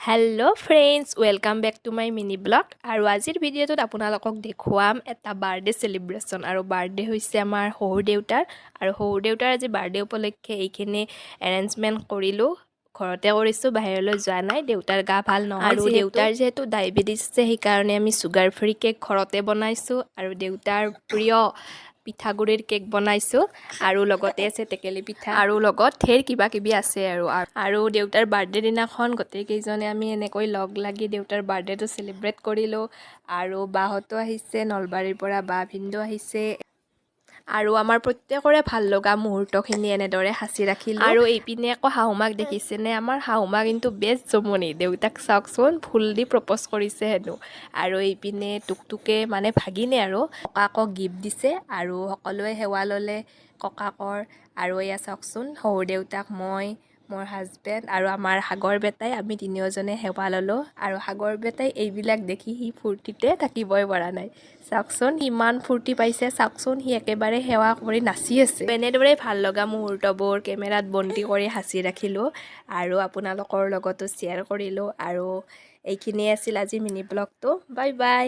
hello' friends welcome back to my mini blog আৰু আজিৰ ভিডিঅ'টোত আপোনালোকক দেখুৱাম এটা বাৰ্থডে চেলিব্ৰেশ্যন আৰু বাৰ্থডে হৈছে আমাৰ শহুৰ দেউতাৰ আৰু শহুৰ দেউতাৰ আজি বাৰ্থডে উপলক্ষে এইখিনি এৰেঞ্জমেণ্ট কৰিলোঁ ঘৰতে কৰিছোঁ বাহিৰলৈ যোৱা নাই দেউতাৰ গা ভাল নহয় আৰু দেউতাৰ যিহেতু ডায়েবেটিছ আছে সেইকাৰণে আমি চুগাৰ ফ্ৰী কেক ঘৰতে বনাইছোঁ আৰু দেউতাৰ প্ৰিয় পিঠাগুড়িৰ কেক বনাইছোঁ আৰু লগতে আছে টেকেলি পিঠা আৰু লগত ঢেৰ কিবা কিবি আছে আৰু দেউতাৰ বাৰ্থডে দিনাখন গোটেইকেইজনে আমি এনেকৈ লগ লাগি দেউতাৰ বাৰ্থডেটো চেলিব্ৰেট কৰিলোঁ আৰু বাহঁতো আহিছে নলবাৰীৰ পৰা বা ভিনদেউ আহিছে আৰু আমাৰ প্ৰত্যেকৰে ভাল লগা মুহূৰ্তখিনি এনেদৰে সাঁচি ৰাখিলোঁ আৰু এইপিনে আকৌ শাহুমাক দেখিছেনে আমাৰ শাহুমা কিন্তু বেষ্ট জমনি দেউতাক চাওকচোন ফুল দি প্ৰপ'জ কৰিছে হেনো আৰু এইপিনে টুকটুকে মানে ভাগিনে আৰু ককাকক গিফ্ট দিছে আৰু সকলোৱে সেৱা ল'লে ককাকৰ আৰু এয়া চাওকচোন শহুৰ দেউতাক মই মোৰ হাজবেণ্ড আৰু আমাৰ সাগৰ বেটাই আমি তিনিওজনে সেৱা ল'লোঁ আৰু সাগৰ বেটাই এইবিলাক দেখি সি ফূৰ্তিতে থাকিবই পৰা নাই চাওকচোন ইমান ফূৰ্তি পাইছে চাওকচোন সি একেবাৰে সেৱা কৰি নাচি আছে এনেদৰে ভাল লগা মুহূৰ্তবোৰ কেমেৰাত বন্দী কৰি সাঁচি ৰাখিলোঁ আৰু আপোনালোকৰ লগতো শ্বেয়াৰ কৰিলোঁ আৰু এইখিনিয়ে আছিল আজি মিনি ব্লগটো বাই বাই